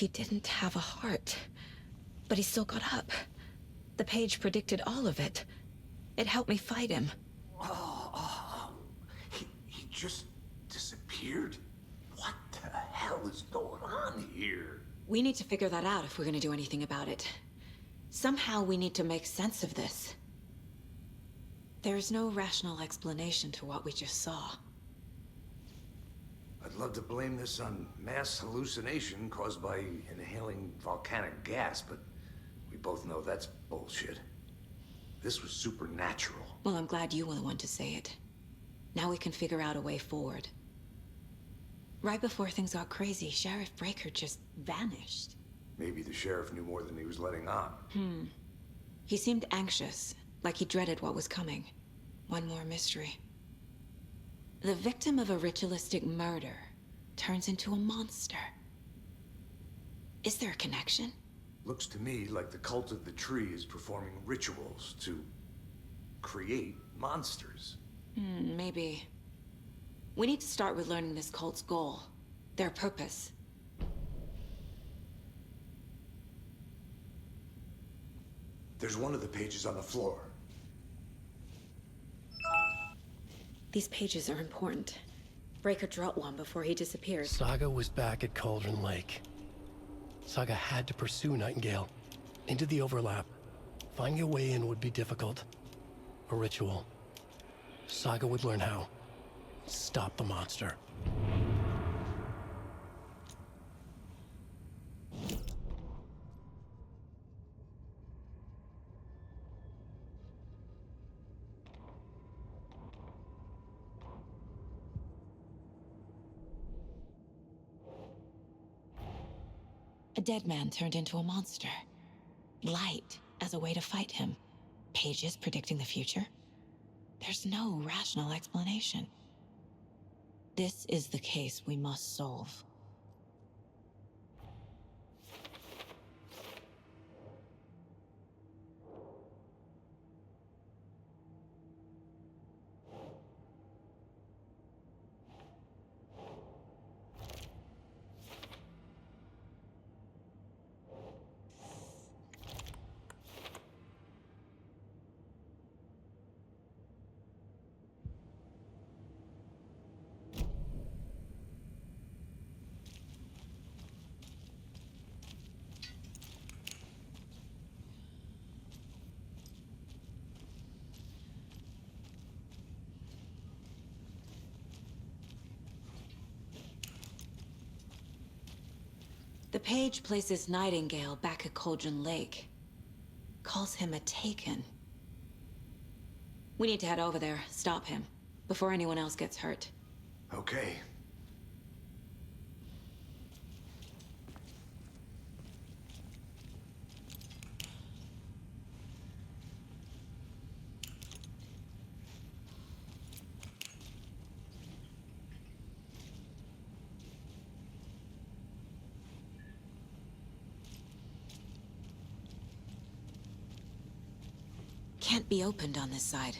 He didn't have a heart, but he still got up. The page predicted all of it. It helped me fight him. He just disappeared? What the hell is going on here? We need to figure that out if we're gonna do anything about it. Somehow we need to make sense of this. There's no rational explanation to what we just saw. I'd love to blame this on mass hallucination caused by inhaling volcanic gas, but we both know that's bullshit. This was supernatural. Well, I'm glad you were the one to say it. Now we can figure out a way forward. Right before things got crazy, Sheriff Breaker just vanished. Maybe the sheriff knew more than he was letting on. He seemed anxious, like he dreaded what was coming. One more mystery. The victim of a ritualistic murder turns into a monster. Is there a connection? Looks to me like the cult of the tree is performing rituals to create monsters. Maybe. We need to start with learning this cult's goal, their purpose. There's one of the pages on the floor. These pages are important. Breaker dropped one before he disappeared. Saga was back at Cauldron Lake. Saga had to pursue Nightingale into the overlap. Finding a way in would be difficult. A ritual. Saga would learn how. Stop the monster. A dead man turned into a monster. Light as a way to fight him. Pages predicting the future. There's no rational explanation. This is the case we must solve. The page places Nightingale back at Cauldron Lake. Calls him a Taken. We need to head over there, stop him, before anyone else gets hurt. Okay. Can't be opened on this side.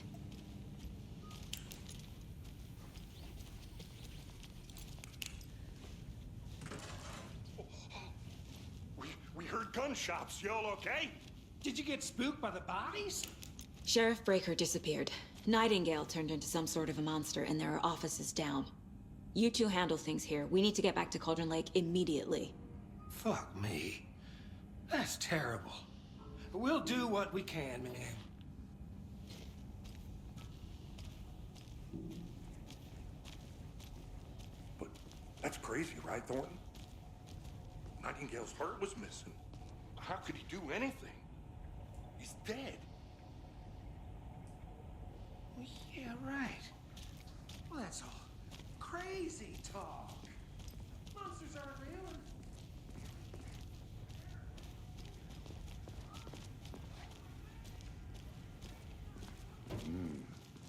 We heard gunshots. Y'all okay? Did you get spooked by the bodies? Sheriff Breaker disappeared. Nightingale turned into some sort of a monster, and there are offices down. You two handle things here. We need to get back to Cauldron Lake immediately. Fuck me. That's terrible. We'll do what we can, man. But that's crazy, right, Thornton? Nightingale's heart was missing. How could he do anything? He's dead. Well, yeah, right. Well, that's all crazy talk. Monsters aren't real.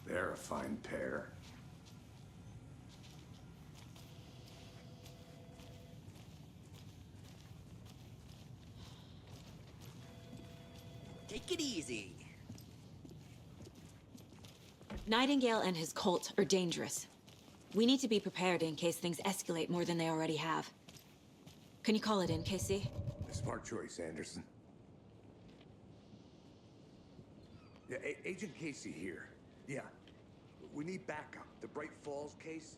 They're a fine pair. Take it easy. Nightingale and his cult are dangerous. We need to be prepared in case things escalate more than they already have. Can you call it in, Casey? Smart choice, Anderson. Yeah, Agent Casey here. Yeah. We need backup. The Bright Falls case?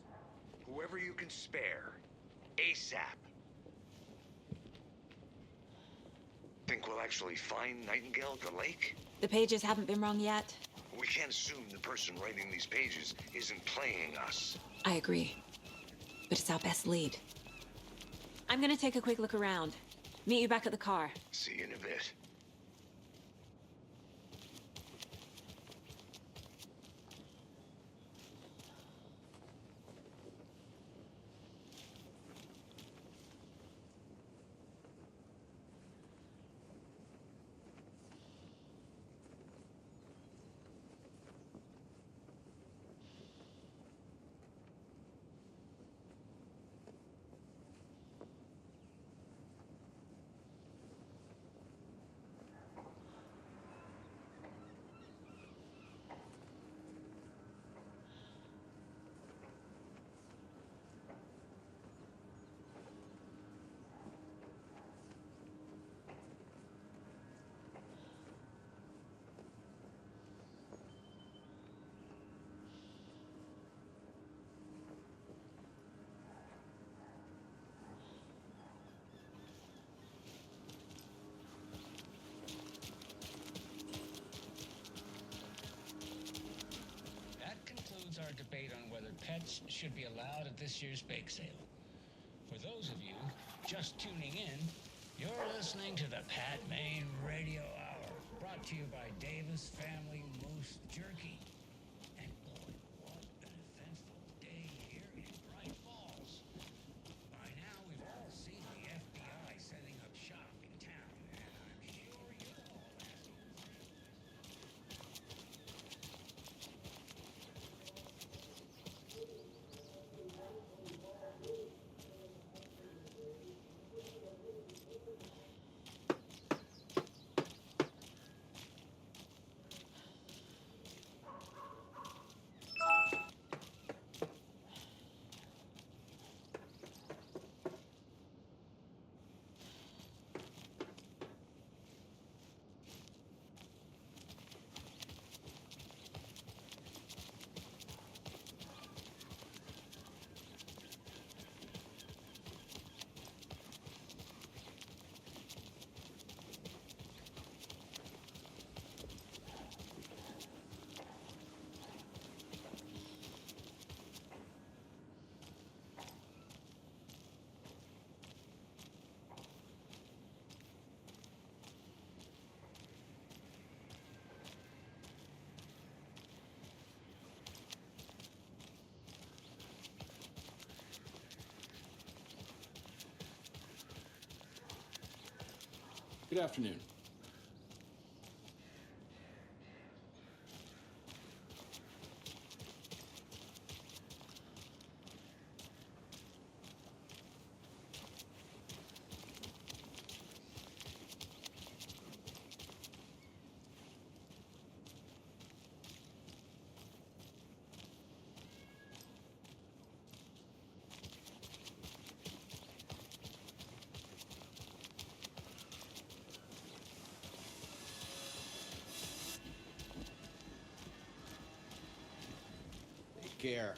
Whoever you can spare. ASAP. Think we'll actually find Nightingale at the lake? The pages haven't been wrong yet. We can't assume the person writing these pages isn't playing us. I agree. But it's our best lead. I'm gonna take a quick look around. Meet you back at the car. See you in a bit. Our debate on whether pets should be allowed at this year's bake sale. For those of you just tuning in, you're listening to the Pat Maine Radio Hour, brought to you by Davis Family Moose Jerky. And boy, what an eventful day here in Bright Falls. By now, we've all seen the FBI setting up shop in town, and I'm sure you're all asking Good afternoon. Care.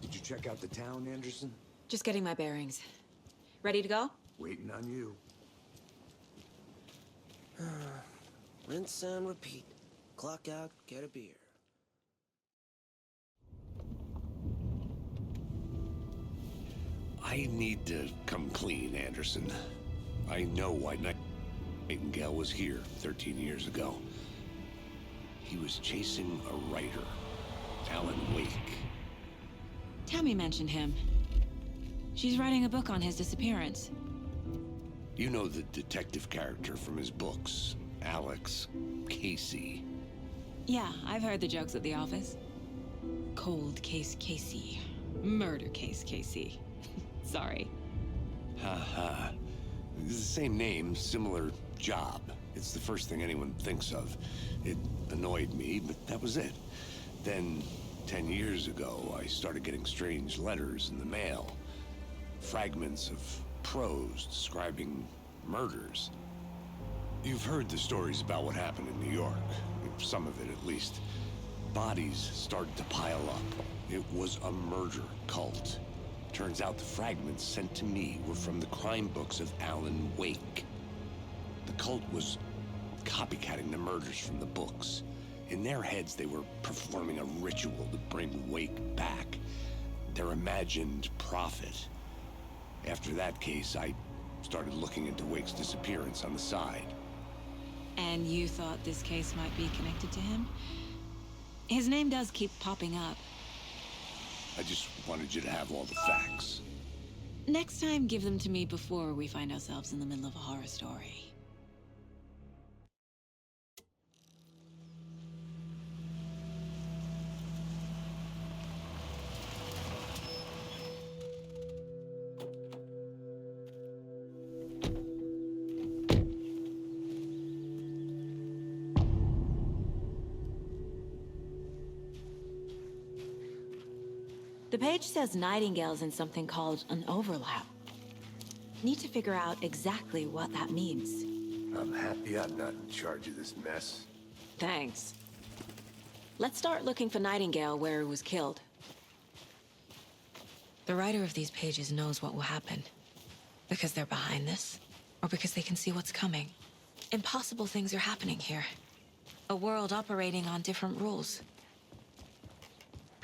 Did you check out the town, Anderson? Just getting my bearings. Ready to go? Waiting on you. Rinse and repeat. Clock out, get a beer. I need to come clean, Anderson. I know why Nightingale was here 13 years ago. He was chasing a writer, Alan Wake. Tammy mentioned him. She's writing a book on his disappearance. You know the detective character from his books, Alex Casey. Yeah, I've heard the jokes at the office. Cold case Casey. Murder case Casey. Sorry. Ha ha. It's the same name, similar job. It's the first thing anyone thinks of. It annoyed me, but that was it. Then, 10 years ago, I started getting strange letters in the mail. Fragments of prose describing murders. You've heard the stories about what happened in New York. Some of it, at least. Bodies started to pile up. It was a murder cult. Turns out the fragments sent to me were from the crime books of Alan Wake. The cult was copycatting the murders from the books. In their heads, they were performing a ritual to bring Wake back. Their imagined prophet. After that case, I started looking into Wake's disappearance on the side. And you thought this case might be connected to him? His name does keep popping up. I just wanted you to have all the facts. Next time, give them to me before we find ourselves in the middle of a horror story. The page says Nightingale's in something called an overlap. Need to figure out exactly what that means. I'm happy I'm not in charge of this mess. Thanks. Let's start looking for Nightingale where he was killed. The writer of these pages knows what will happen. Because they're behind this, or because they can see what's coming. Impossible things are happening here. A world operating on different rules.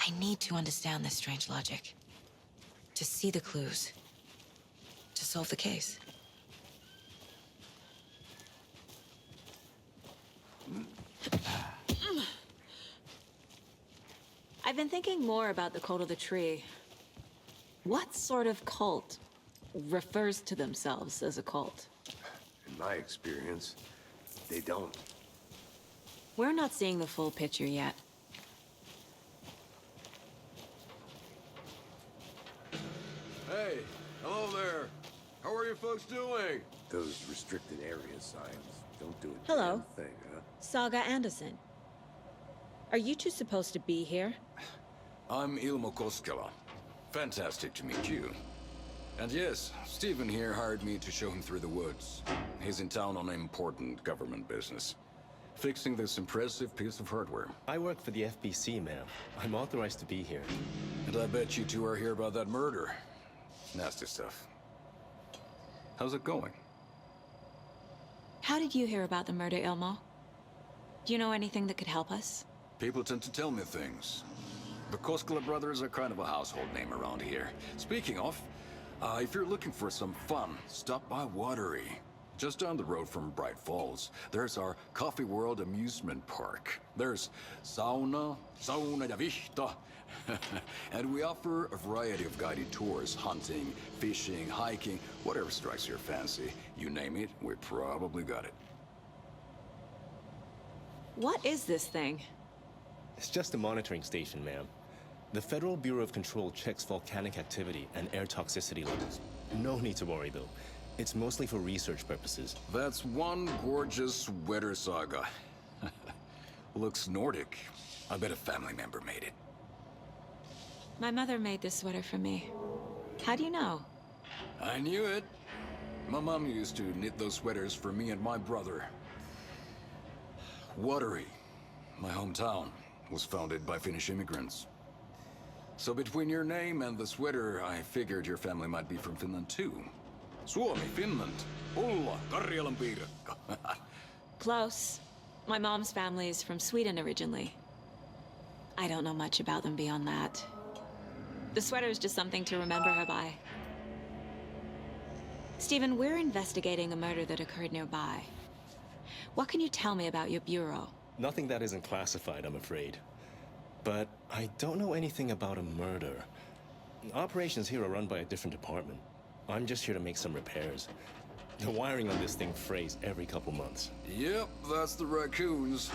I need to understand this strange logic. To see the clues. To solve the case. I've been thinking more about the cult of the tree. What sort of cult refers to themselves as a cult? In my experience, they don't. We're not seeing the full picture yet. Hey, hello there. How are you folks doing? Those restricted area signs don't do a Hello. damn thing, huh? Saga Anderson. Are you two supposed to be here? I'm Ilmo Koskela. Fantastic to meet you. And yes, Stephen here hired me to show him through the woods. He's in town on important government business. Fixing this impressive piece of hardware. I work for the FBC, ma'am. I'm authorized to be here. And I bet you two are here about that murder. Nasty stuff. How's it going? How did you hear about the murder, Ilmo? Do you know anything that could help us? People tend to tell me things. The Koskela brothers are kind of a household name around here. Speaking of, if you're looking for some fun, stop by Watery. Just down the road from Bright Falls, there's our Coffee World amusement park. There's sauna ja vihta. And we offer a variety of guided tours, hunting, fishing, hiking, whatever strikes your fancy. You name it, we probably got it. What is this thing? It's just a monitoring station, ma'am. The Federal Bureau of Control checks volcanic activity and air toxicity levels. No need to worry, though. It's mostly for research purposes. That's one gorgeous sweater, Saga. Looks Nordic. I bet a family member made it. My mother made this sweater for me. How do you know? I knew it. My mom used to knit those sweaters for me and my brother. Watery, my hometown, was founded by Finnish immigrants. So between your name and the sweater, I figured your family might be from Finland too. Suomi, Finland, Ulla, Karjalan piirakka. Close. My mom's family is from Sweden originally. I don't know much about them beyond that. The sweater is just something to remember her by. Stephen, we're investigating a murder that occurred nearby. What can you tell me about your bureau? Nothing that isn't classified, I'm afraid. But I don't know anything about a murder. Operations here are run by a different department. I'm just here to make some repairs. The wiring on this thing frays every couple months. Yep, that's the raccoons.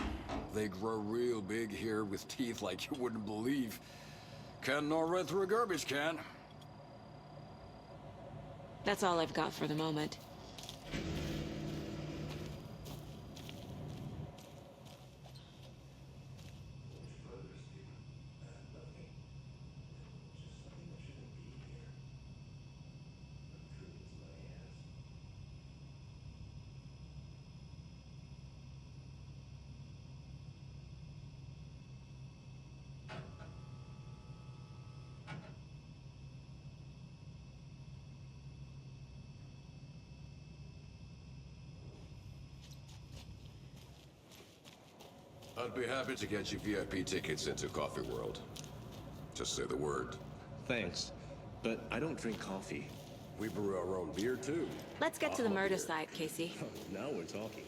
They grow real big here with teeth like you wouldn't believe. Can't gnaw right through a garbage can. That's all I've got for the moment. I'd be happy to get you VIP tickets into Coffee World. Just say the word. Thanks, but I don't drink coffee. We brew our own beer, too. Let's get to the murder site, Casey. Now we're talking.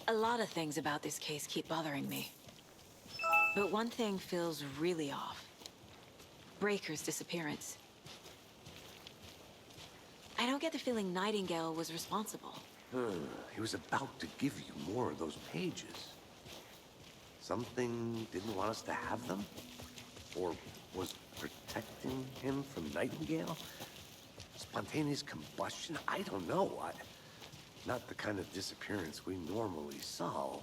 A lot of things about this case keep bothering me. But one thing feels really off. Breaker's disappearance. I don't get the feeling Nightingale was responsible. He was about to give you more of those pages. Something didn't want us to have them? Or was protecting him from Nightingale? Spontaneous combustion? I don't know. Not the kind of disappearance we normally solve.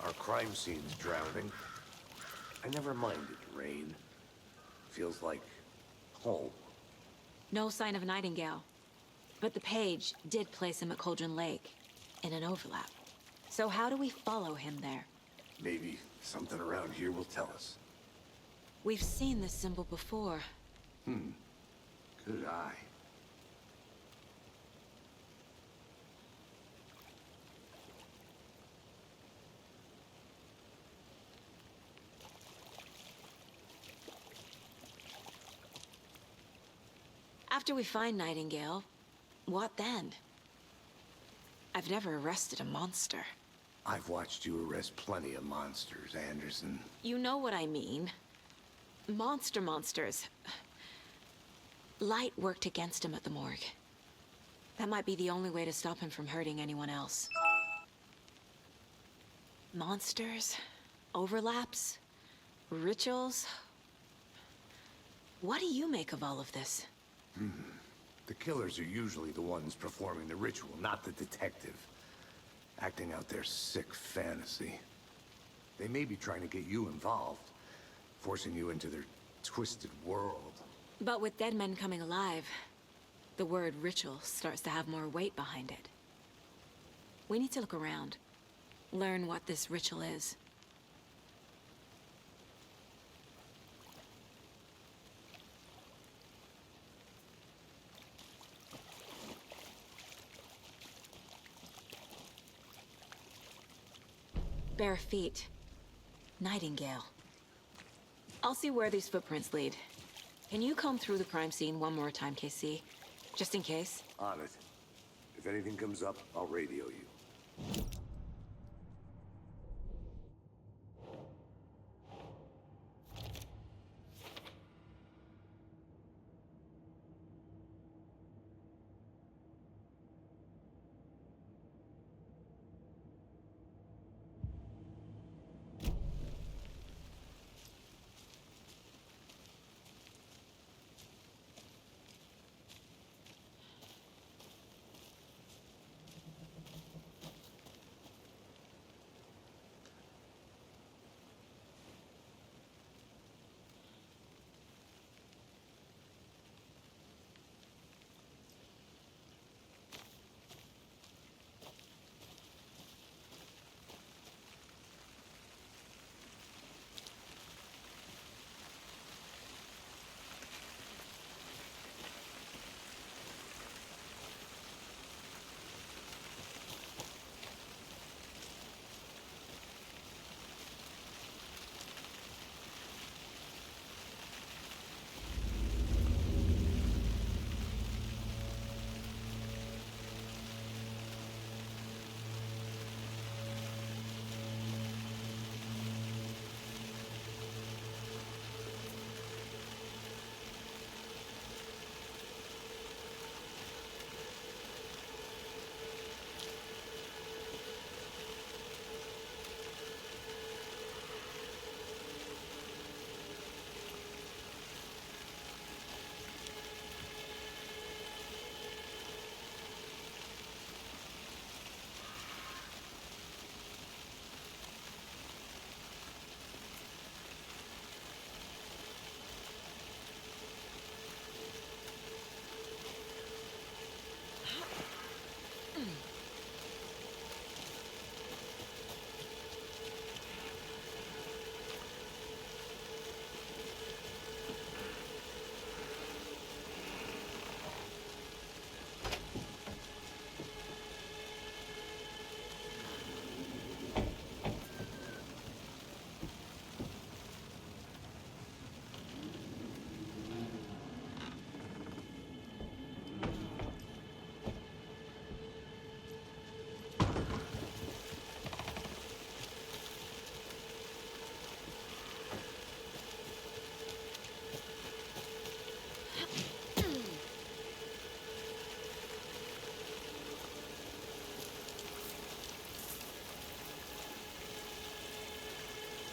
Our crime scene's drowning. I never minded rain. Feels like home. No sign of Nightingale. But the page did place him at Cauldron Lake, in an overlap. So how do we follow him there? Maybe something around here will tell us. We've seen this symbol before. Good eye. After we find Nightingale, what then? I've never arrested a monster. I've watched you arrest plenty of monsters, Anderson. You know what I mean. Monsters. Light worked against him at the morgue. That might be the only way to stop him from hurting anyone else. Monsters? Overlaps? Rituals? What do you make of all of this? The killers are usually the ones performing the ritual, not the detective. Acting out their sick fantasy. They may be trying to get you involved, forcing you into their twisted world. But with dead men coming alive, the word ritual starts to have more weight behind it. We need to look around, learn what this ritual is. Bare feet. Nightingale. I'll see where these footprints lead. Can you comb through the crime scene one more time, KC? Just in case? On it. If anything comes up, I'll radio you.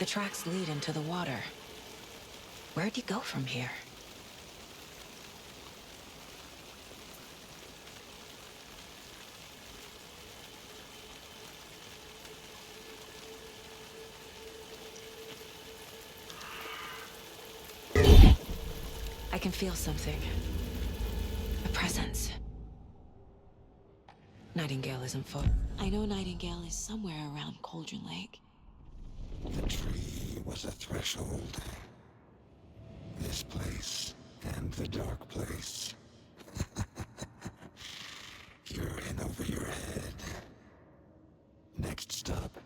The tracks lead into the water. Where'd he go from here? I can feel something. A presence. Nightingale isn't full. I know Nightingale is somewhere around Cauldron Lake. The tree was a threshold. This place and the dark place. You're in over your head. Next stop,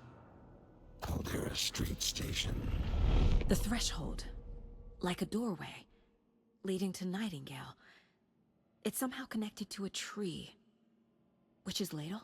Caldera Street Station. The threshold. Like a doorway. Leading to Nightingale. It's somehow connected to a tree. Witch's ladle?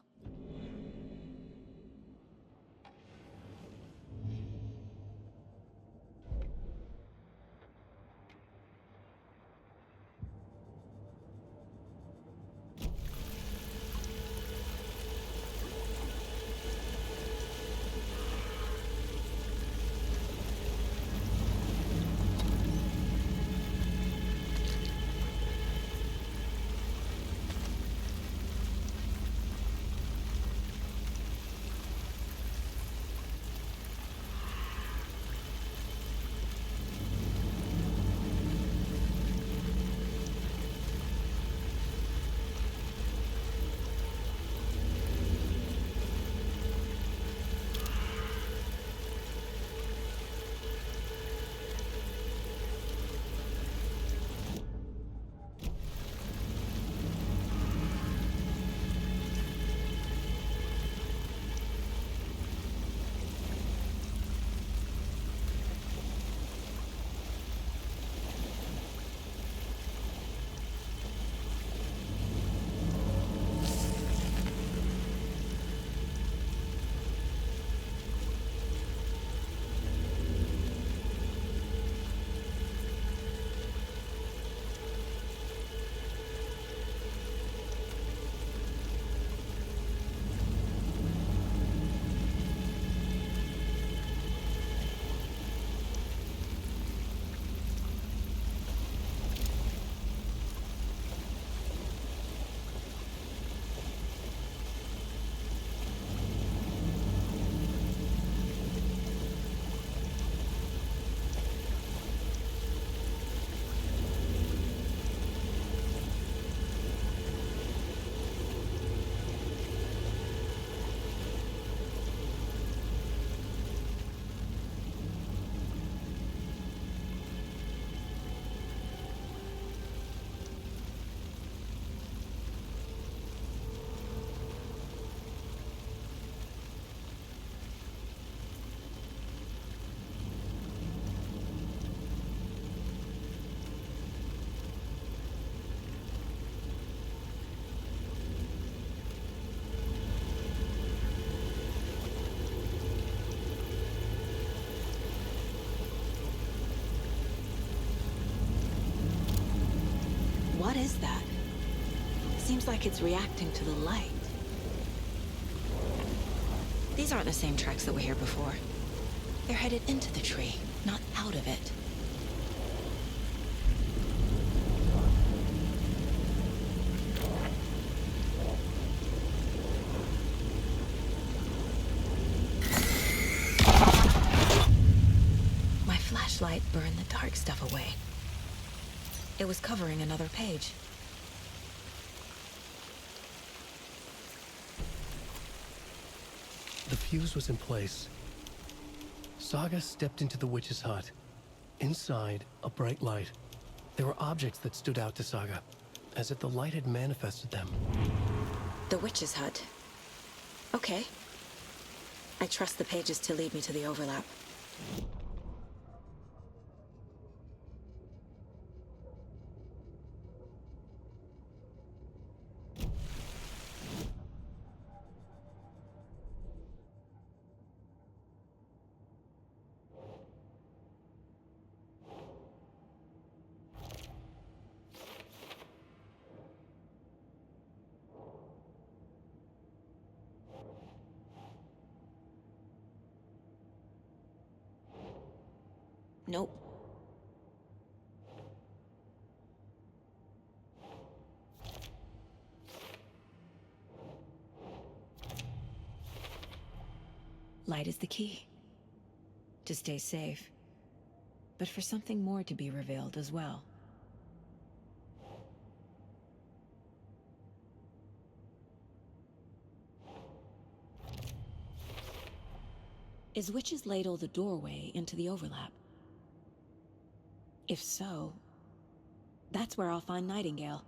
What is that? Seems like it's reacting to the light. These aren't the same tracks that were here before. They're headed into the tree, not out of it. My flashlight burned the dark stuff away. It was covering another page. The fuse was in place. Saga stepped into the witch's hut. Inside, a bright light. There were objects that stood out to Saga, as if the light had manifested them. The witch's hut. Okay. I trust the pages to lead me to the overlap. Nope. Light is the key. To stay safe. But for something more to be revealed as well. Is Witch's Ladle the doorway into the overlap? If so, that's where I'll find Nightingale.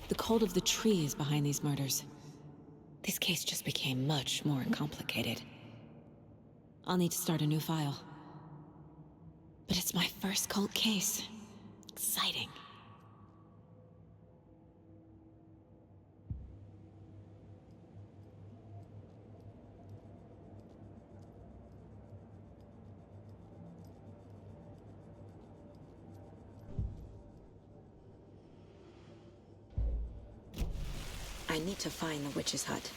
The cult of the tree is behind these murders. This case just became much more complicated. I'll need to start a new file. But it's my first cult case. Exciting. I need to find the witch's hut.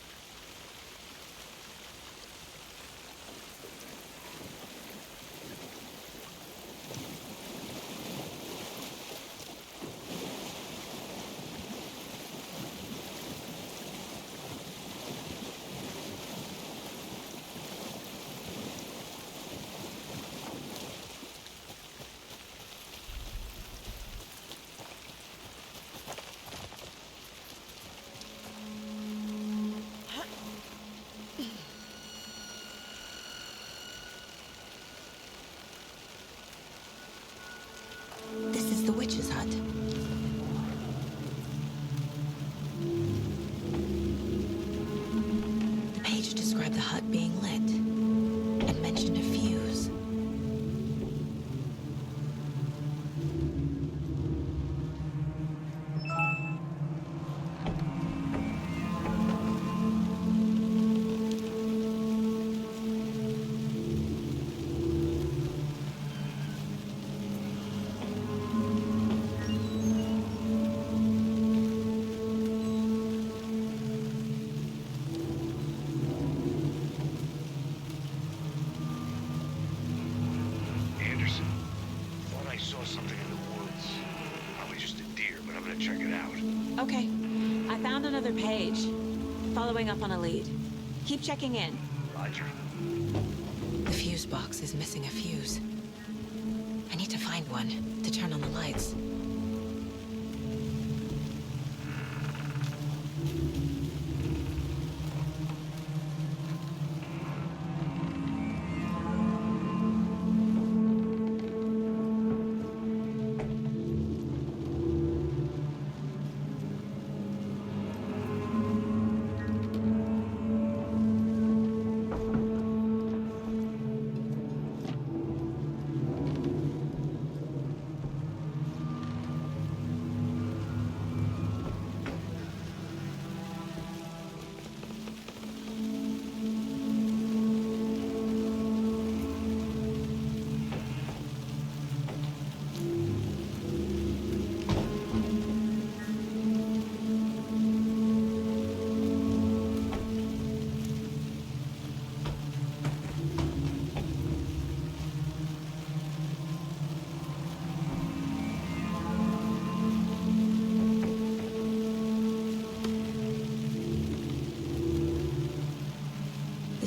The witch's hut. The page described the hut being lit and mentioned a fuse. Okay, I found another page. Following up on a lead. Keep checking in. Roger. The fuse box is missing a fuse. I need to find one to turn on the lights.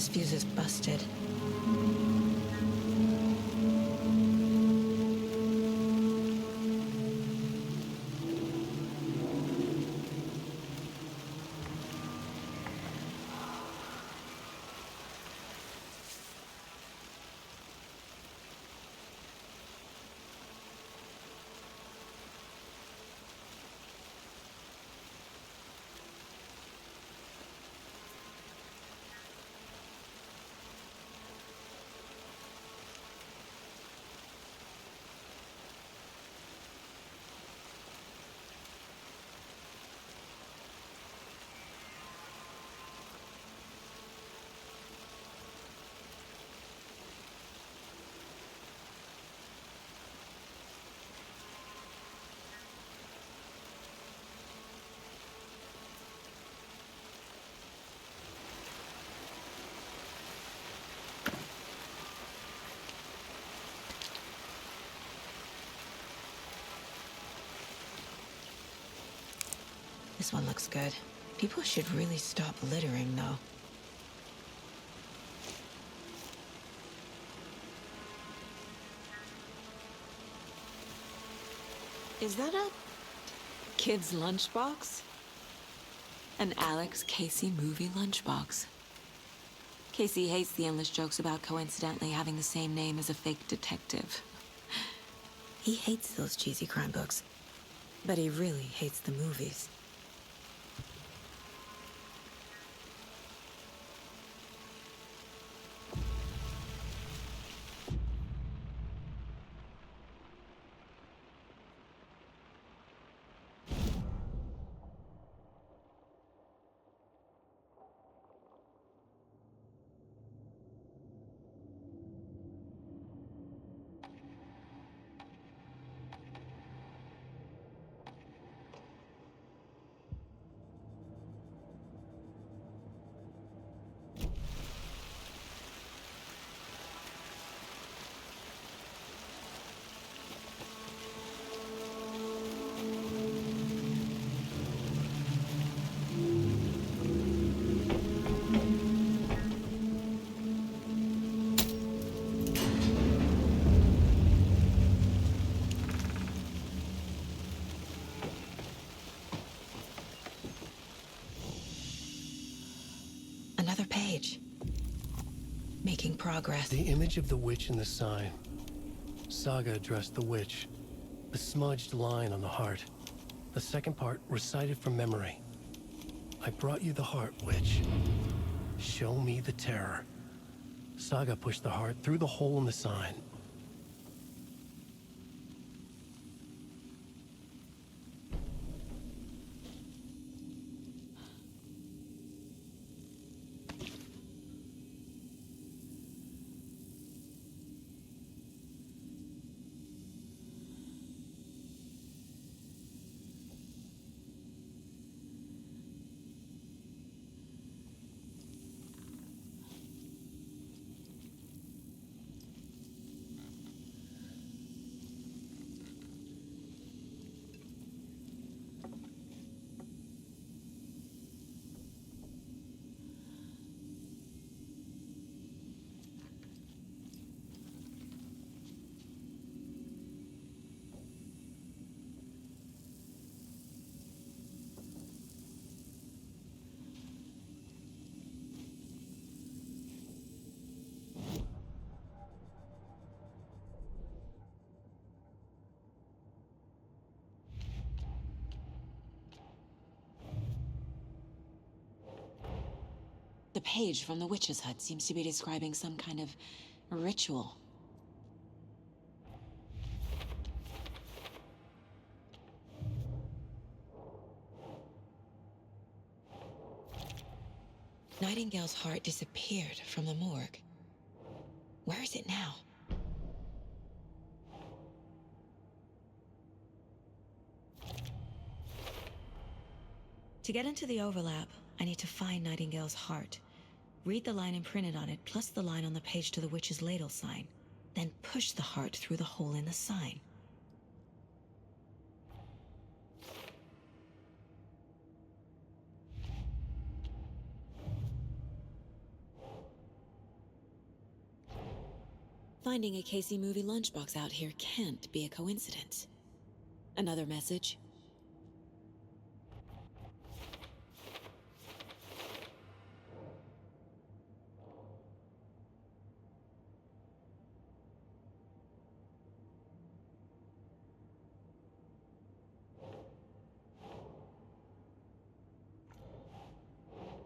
This fuse is busted. This one looks good. People should really stop littering, though. Is that a kid's lunchbox? An Alex Casey movie lunchbox. Casey hates the endless jokes about coincidentally having the same name as a fake detective. He hates those cheesy crime books, but he really hates the movies. Another page. Making progress. The image of the witch in the sign. Saga addressed the witch. The smudged line on the heart. The second part recited from memory. I brought you the heart, witch. Show me the terror. Saga pushed the heart through the hole in the sign. The page from the witch's hut seems to be describing some kind of ritual. Nightingale's heart disappeared from the morgue. Where is it now? To get into the overlap, I need to find Nightingale's heart. Read the line imprinted on it, plus the line on the page to the witch's ladle sign. Then push the heart through the hole in the sign. finding a Casey movie lunchbox out here can't be a coincidence. Another message?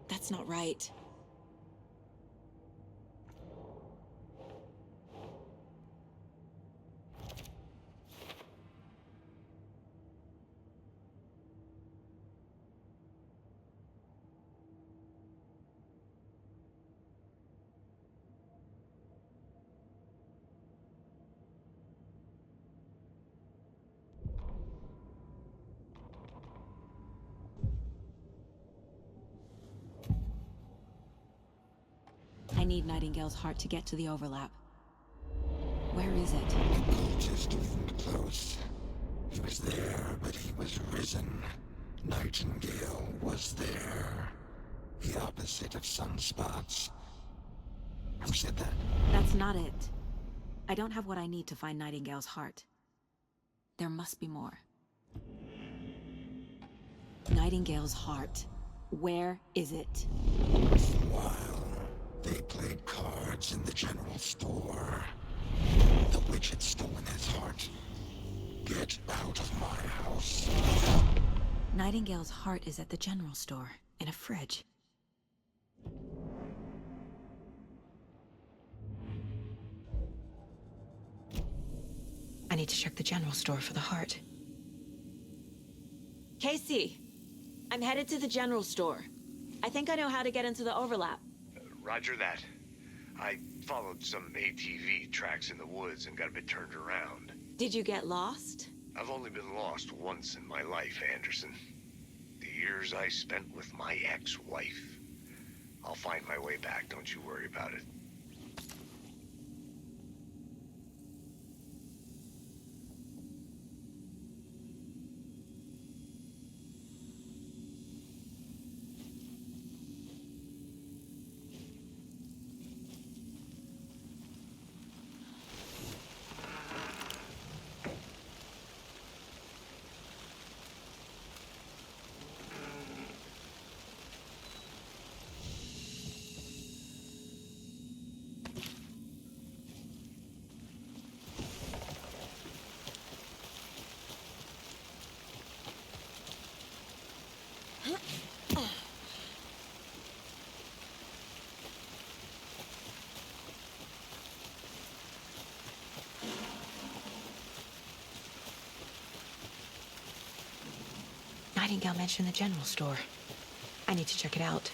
That's not right. I need Nightingale's heart to get to the overlap. Where is it? The cultist isn't close. He was there, but he was risen. Nightingale was there. The opposite of sunspots. Who said that? That's not it. I don't have what I need to find Nightingale's heart. There must be more. Nightingale's heart. Where is it? While they played cards in the general store, the witch had stolen his heart. Get out of my house. Nightingale's heart is at the general store, in a fridge. I need to check the general store for the heart. Casey! I'm headed to the general store. I think I know how to get into the overlap. Roger that. I followed some ATV tracks in the woods and got a bit turned around. Did you get lost? I've only been lost once in my life, Anderson. The years I spent with my ex-wife. I'll find my way back, don't you worry about it. Nightingale mentioned the general store. I need to check it out.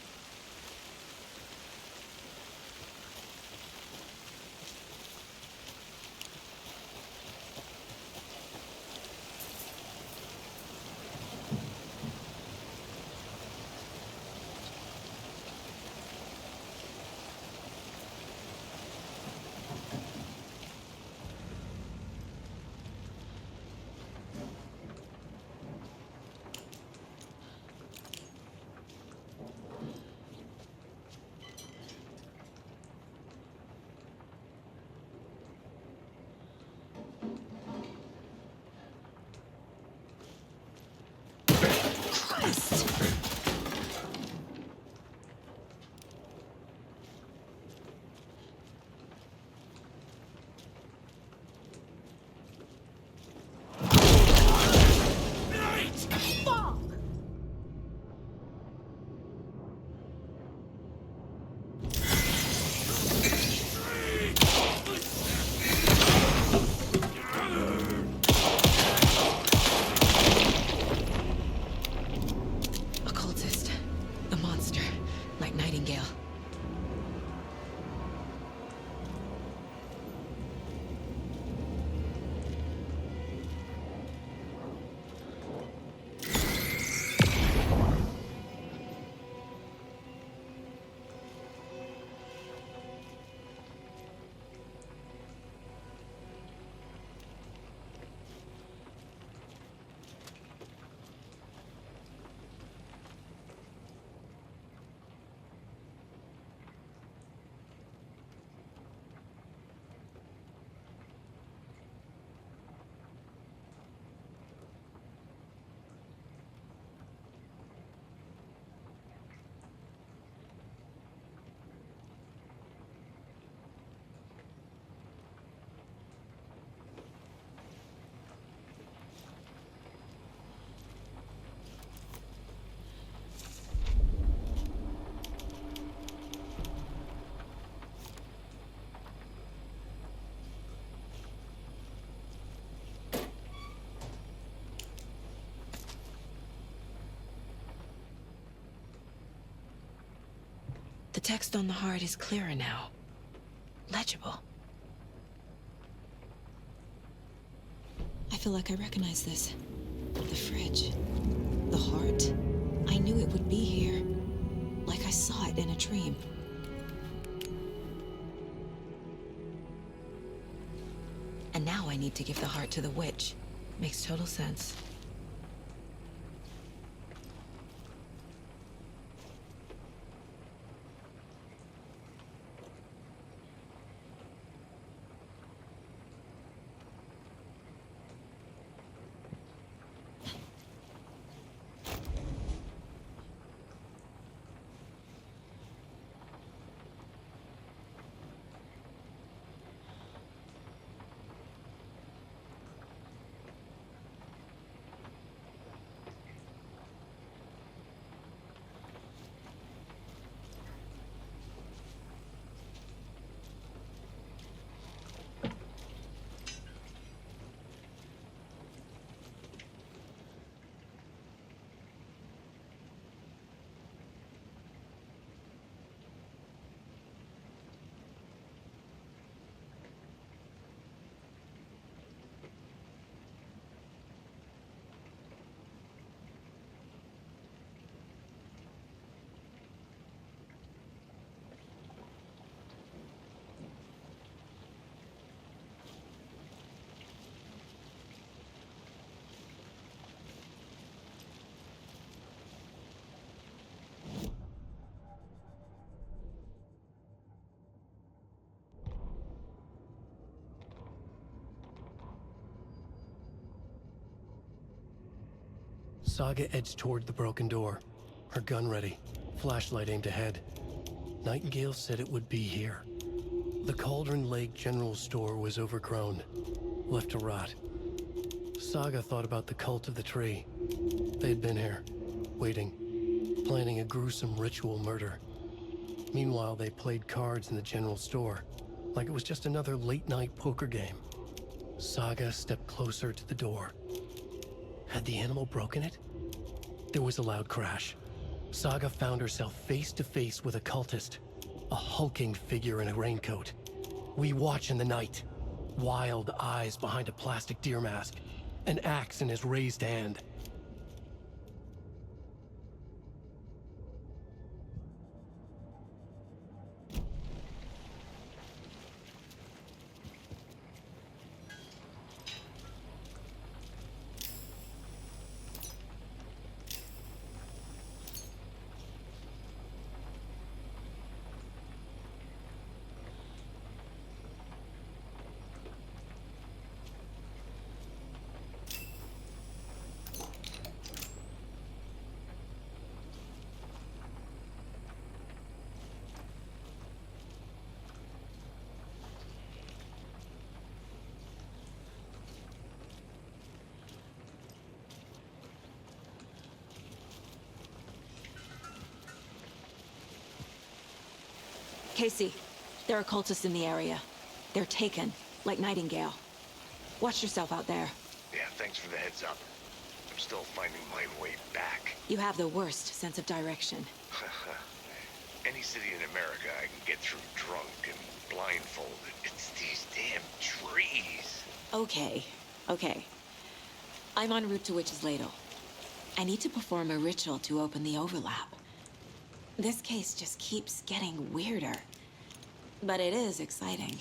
text on the heart is clearer now. Legible. I feel like I recognize this. The fridge. The heart. I knew it would be here. Like I saw it in a dream. And now I need to give the heart to the witch. Makes total sense. Saga edged toward the broken door, her gun ready, flashlight aimed ahead. Nightingale said it would be here. The Cauldron Lake General Store was overgrown, left to rot. Saga thought about the cult of the tree. They had been here, waiting, planning a gruesome ritual murder. Meanwhile, they played cards in the general store, like it was just another late-night poker game. Saga stepped closer to the door. Had the animal broken it? There was a loud crash. Saga found herself face to face with a cultist, a hulking figure in a raincoat. We watch in the night, wild eyes behind a plastic deer mask, an axe in his raised hand. Casey, there are cultists in the area. They're taken, like Nightingale. Watch yourself out there. Yeah, thanks for the heads up. I'm still finding my way back. You have the worst sense of direction. Any city in America I can get through drunk and blindfolded. It's these damn trees. Okay. I'm en route to Witch's Ladle. I need to perform a ritual to open the overlap. This case just keeps getting weirder. But it is exciting.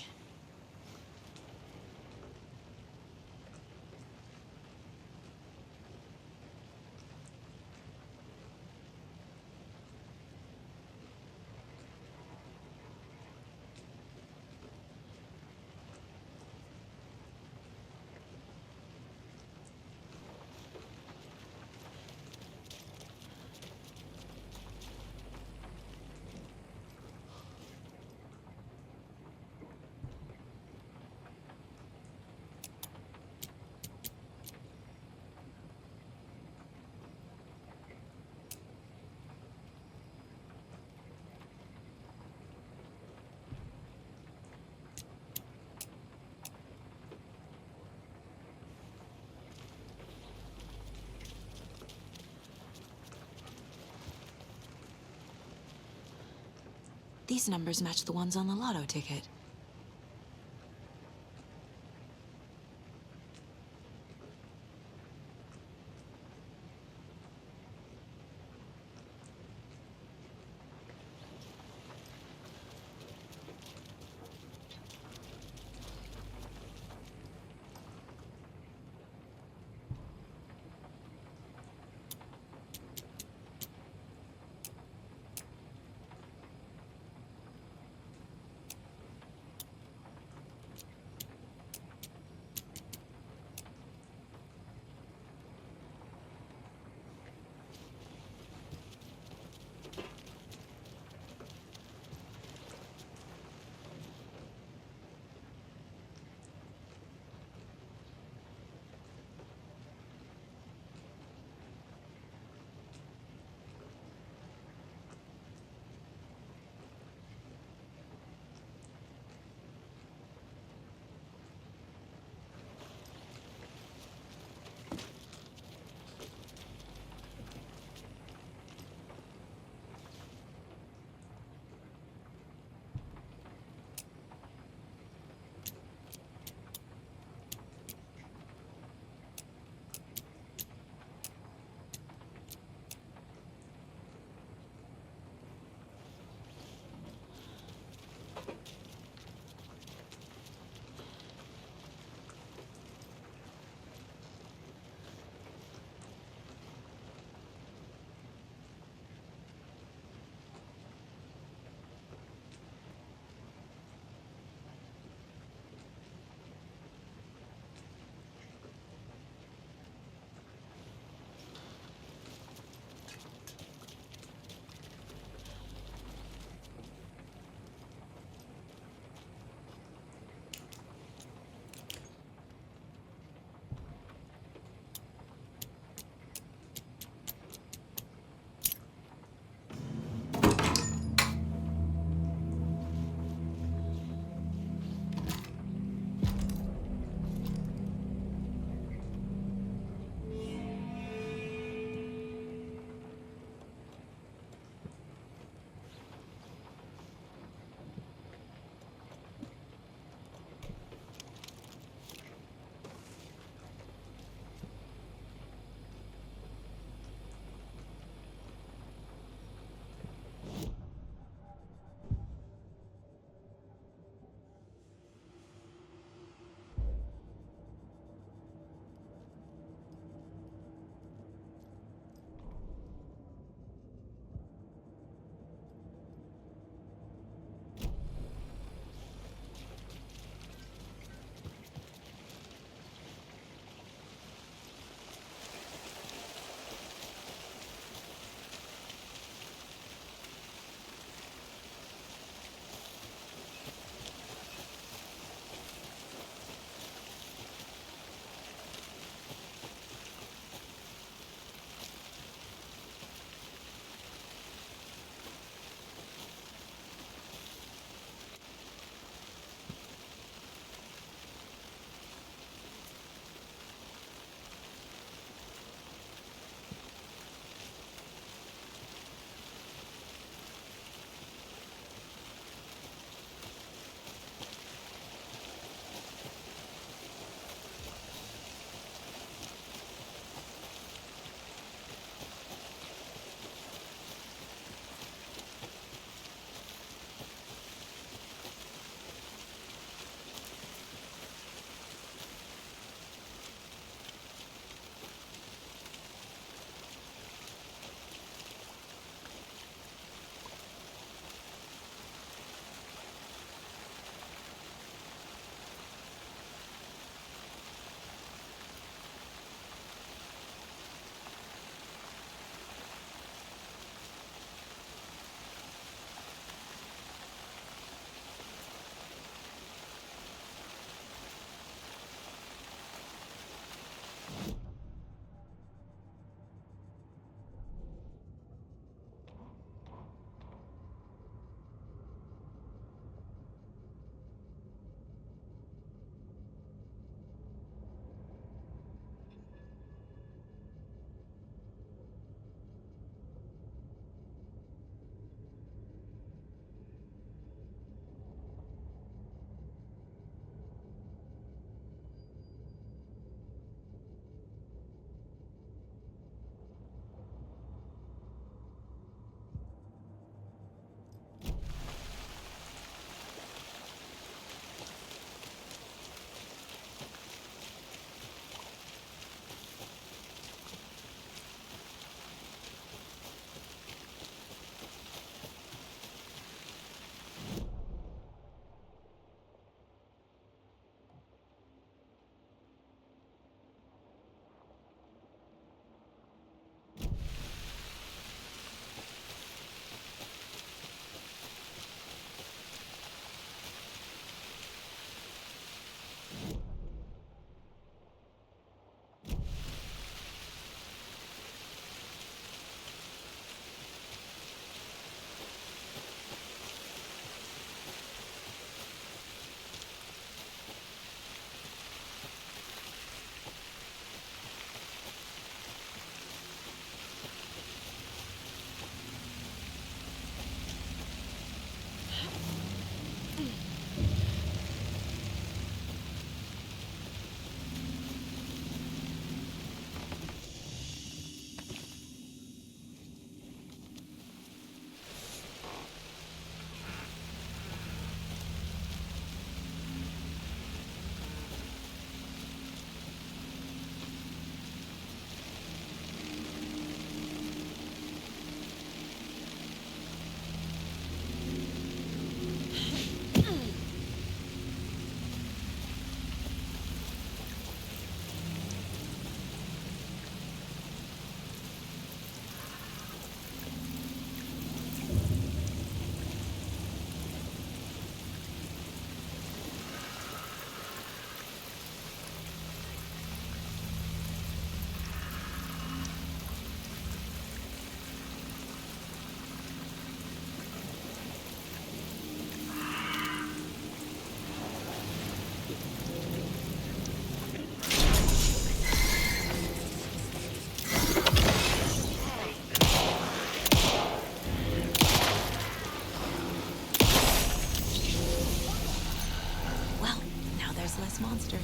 These numbers match the ones on the lotto ticket.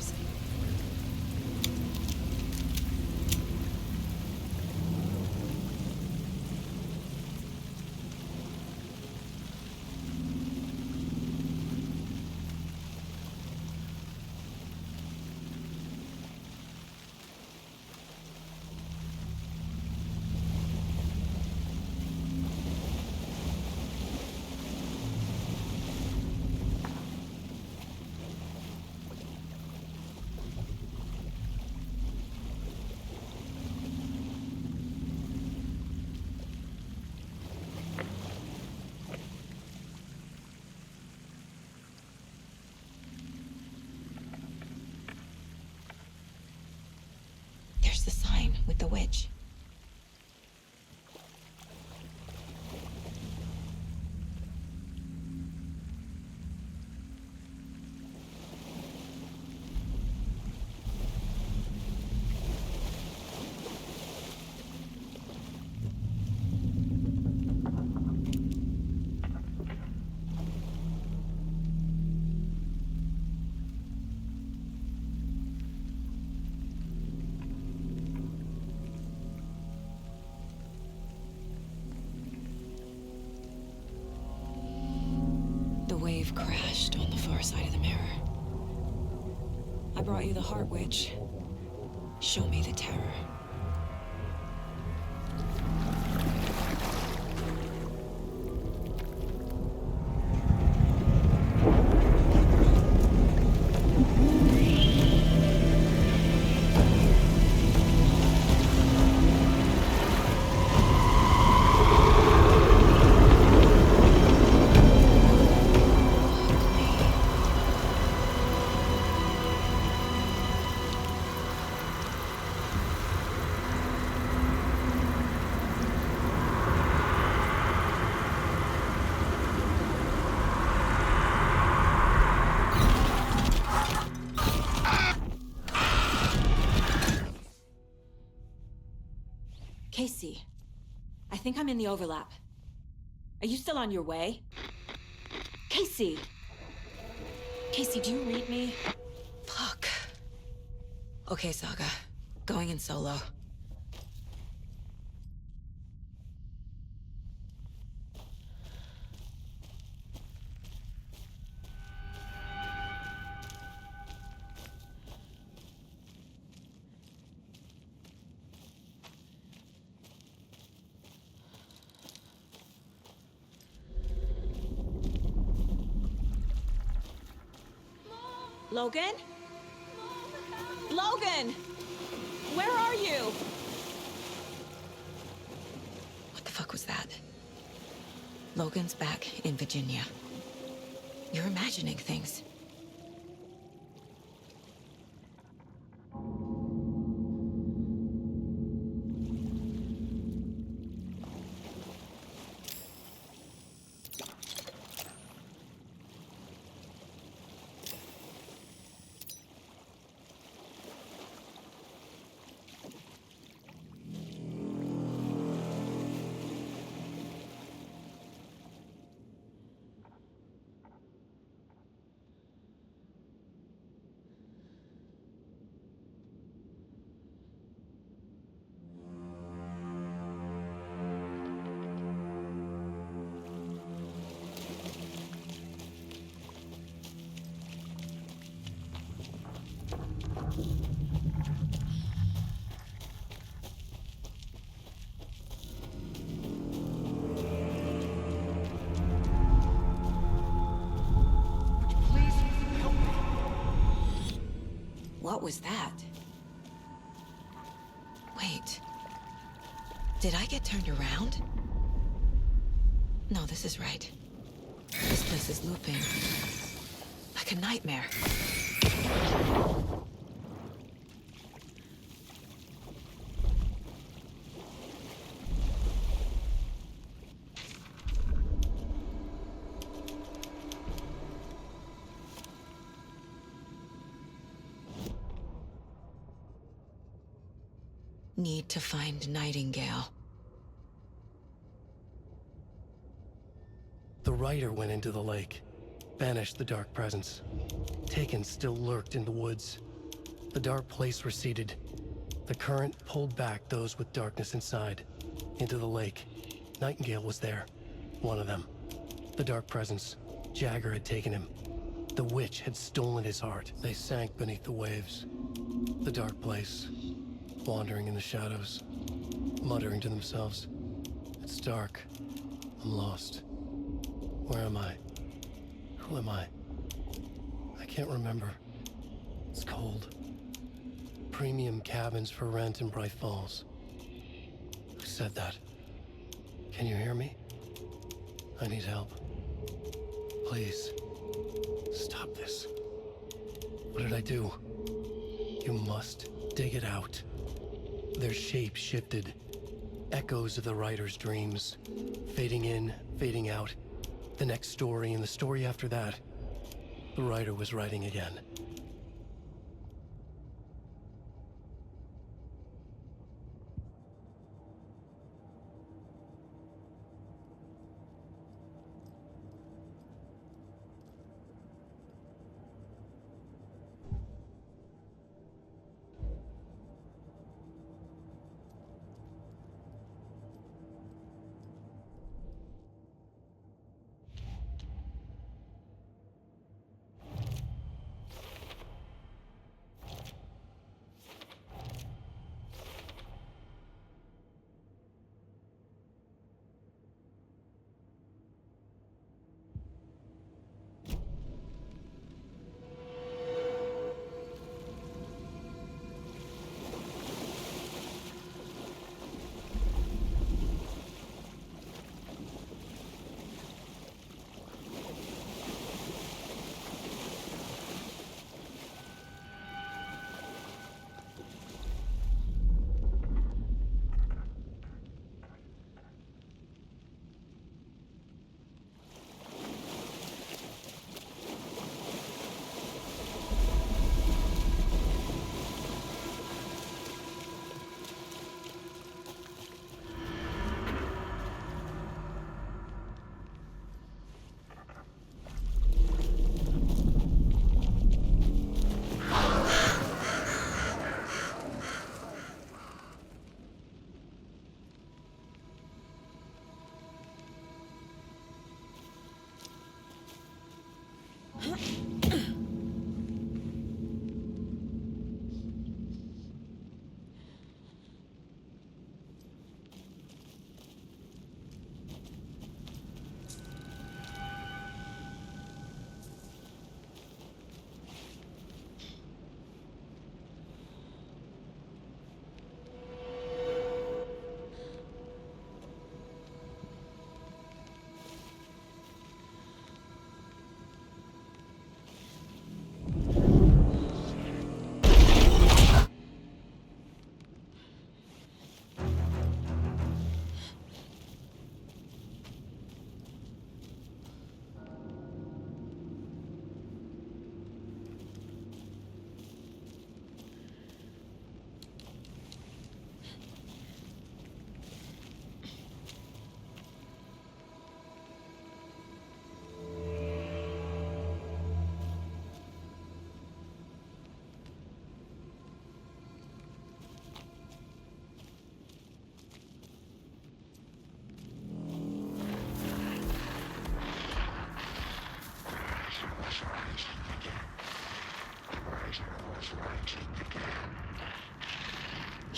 this. There's the sign with the witch. The wave crashed on the far side of the mirror. I brought you the Heart Witch. Show me the terror. Casey, I think I'm in the overlap. Are you still on your way? Casey! Casey, do you read me? Fuck. Okay, Saga. Going in solo. Logan? Logan! Where are you? What the fuck was that? Logan's back in Virginia. You're imagining things. What was that? Wait. Did I get turned around? No, this is right. This place is looping. Like a nightmare. Need to find Nightingale. The rider went into the lake, banished the dark presence. Taken still lurked in the woods. The dark place receded. The current pulled back those with darkness inside, into the lake. Nightingale was there, one of them. The dark presence. Jagger had taken him. The witch had stolen his heart. They sank beneath the waves. The dark place, wandering in the shadows, muttering to themselves. It's dark. I'm lost. Where am I? Who am I? I can't remember. It's cold. Premium cabins for rent in Bright Falls. Who said that? Can you hear me? I need help. Please. Stop this. What did I do? You must dig it out. Their shape shifted. Echoes of the writer's dreams. Fading in, fading out. The next story and the story after that. The writer was writing again.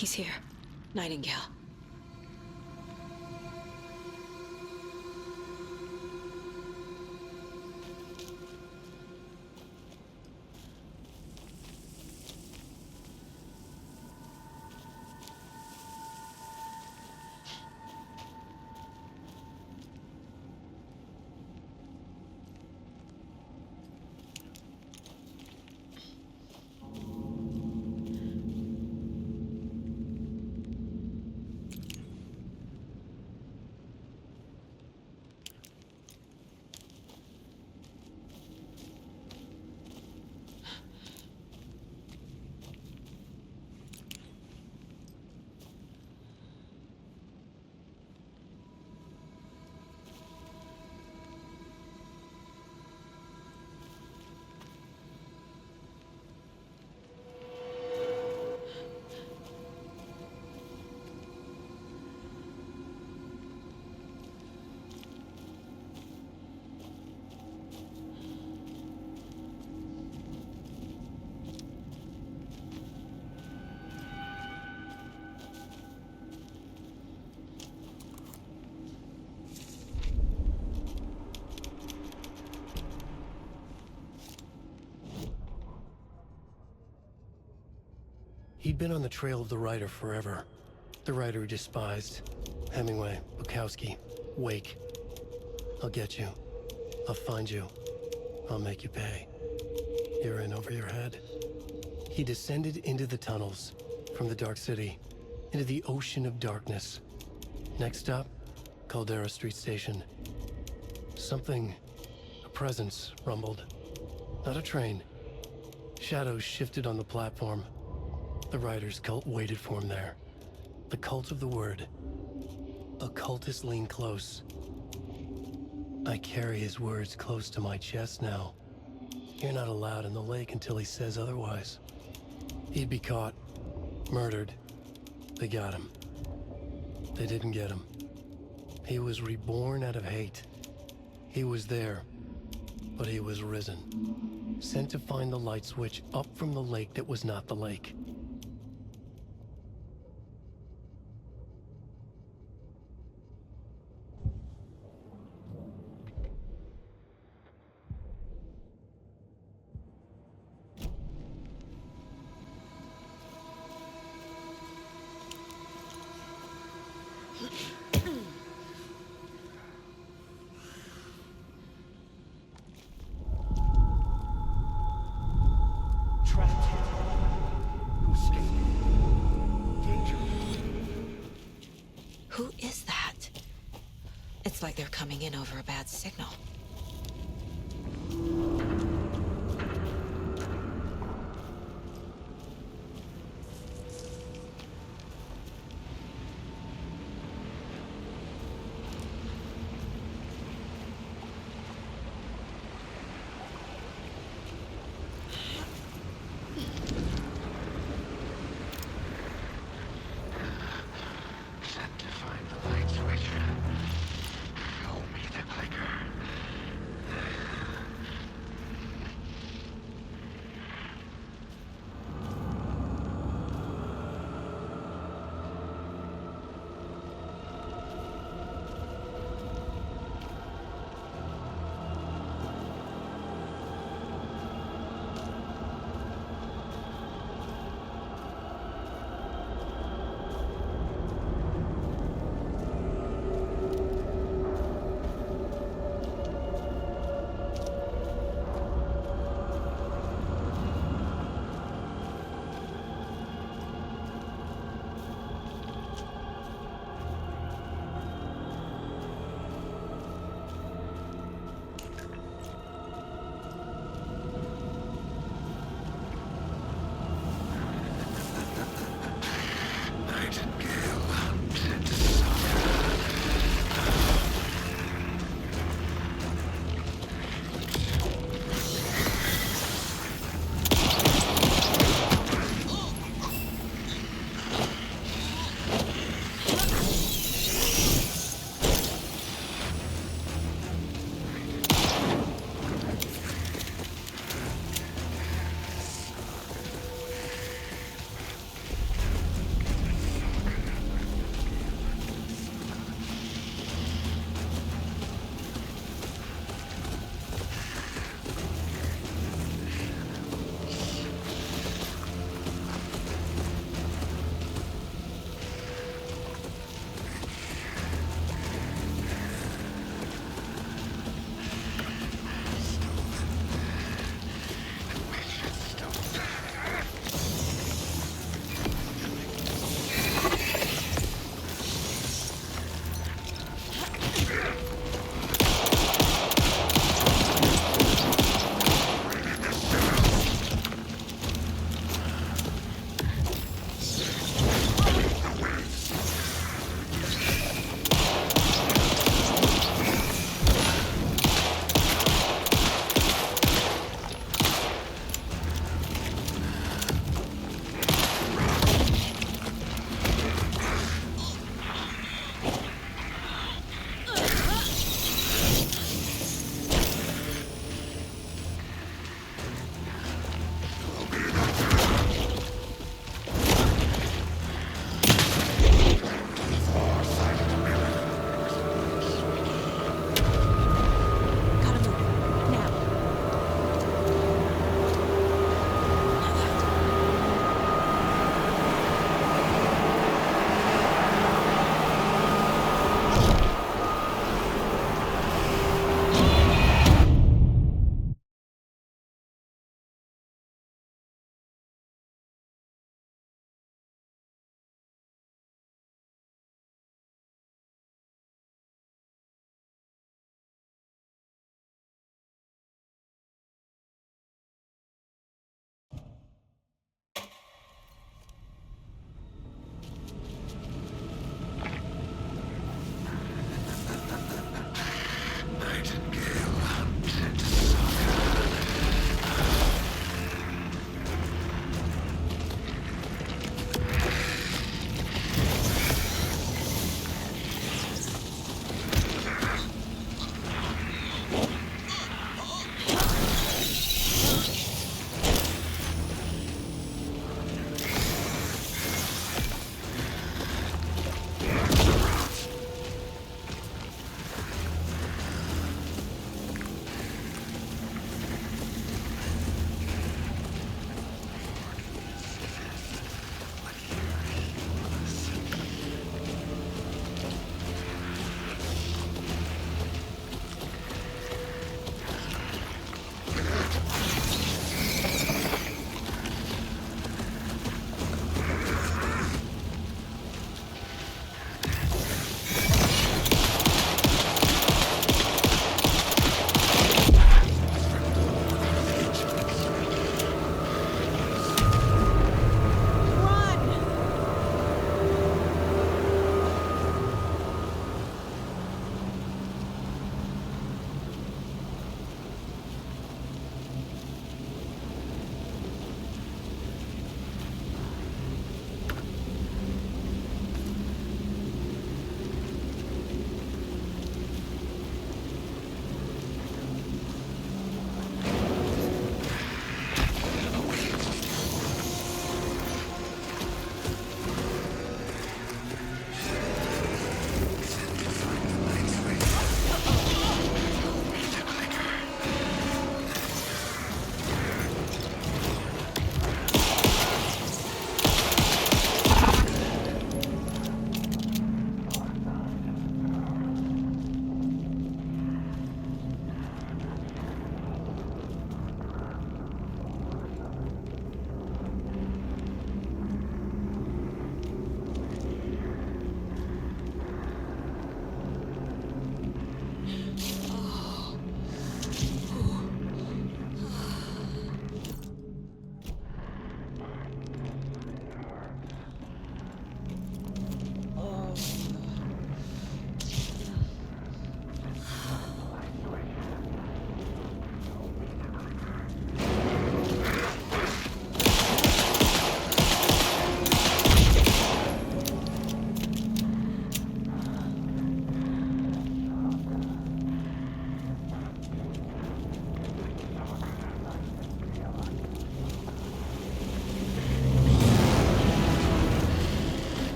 He's here. Nightingale. He'd been on the trail of the writer forever. The writer he despised. Hemingway, Bukowski, Wake. I'll get you. I'll find you. I'll make you pay. You're in over your head. He descended into the tunnels, from the Dark City, into the ocean of darkness. Next stop, Caldera Street Station. Something, a presence, rumbled. Not a train. Shadows shifted on the platform. The writer's cult waited for him there. The cult of the word. Occultists lean close. I carry his words close to my chest now. You're not allowed in the lake until he says otherwise. He'd be caught, murdered. They got him. They didn't get him. He was reborn out of hate. He was there, but he was risen. Sent to find the light switch up from the lake that was not the lake. Who is that? It's like they're coming in over a bad signal. Sent to find the light switch. Show me the clicker.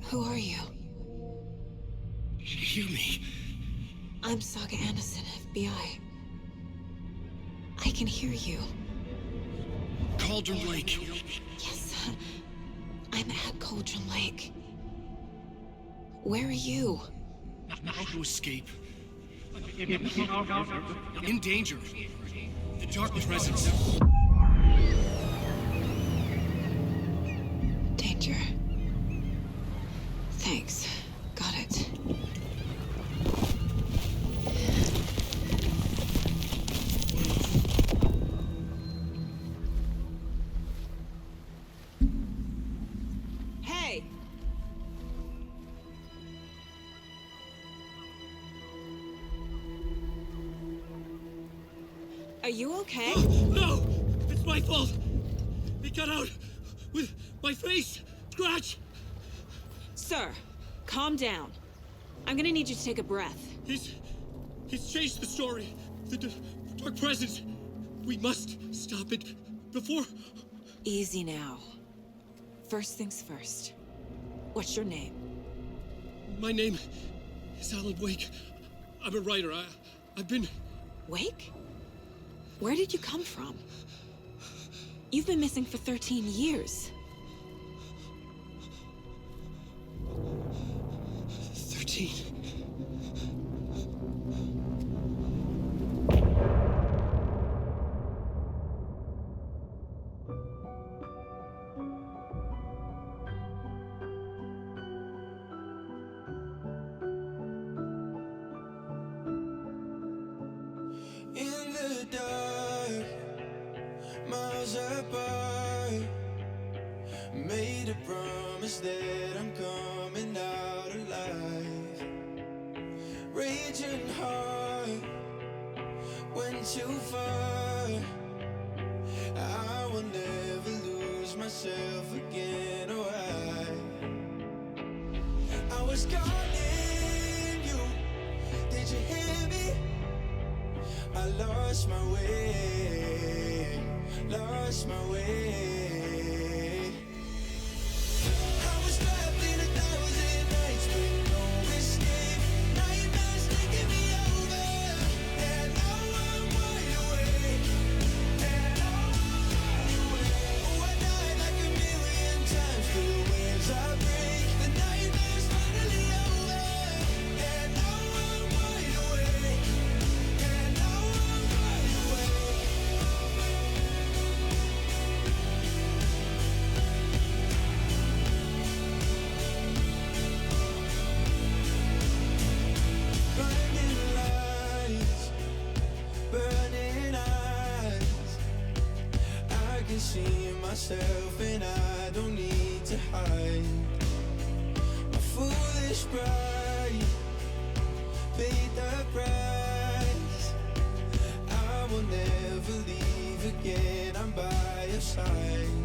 Who are you? Hear me. I'm Saga Anderson, FBI. I can hear you. Cauldron Lake. Yes, I'm at Cauldron Lake. Where are you? How to escape. In danger. The dark presence. Danger. Thanks. Got it. Hey! Are you okay? No! It's my fault! It got out with my face! Scratch! Sir, calm down. I'm gonna need you to take a breath. He's changed the story. The dark presence. We must stop it before... Easy now. First things first. What's your name? My name is Alan Wake. I'm a writer. I've been... Wake? Where did you come from? You've been missing for 13 years. 13. In the dark, miles apart, made a promise that I'm coming out alive. Raging heart, went too far. I will never lose myself again, oh I was calling you, did you hear me? I lost my way, lost my way. I was trapped in 1,000 nights with no escape. Nightmares taking me over, and now I'm wide awake. And now I'm wide awake. Oh, I died like 1,000,000 times through the waves I break. The nightmare's finally over, and now I'm wide awake. And now I'm wide awake. Blinding lights, burning eyes. I can see myself and I don't need to hide. My foolish pride paid the price. I will never leave again, I'm by your side.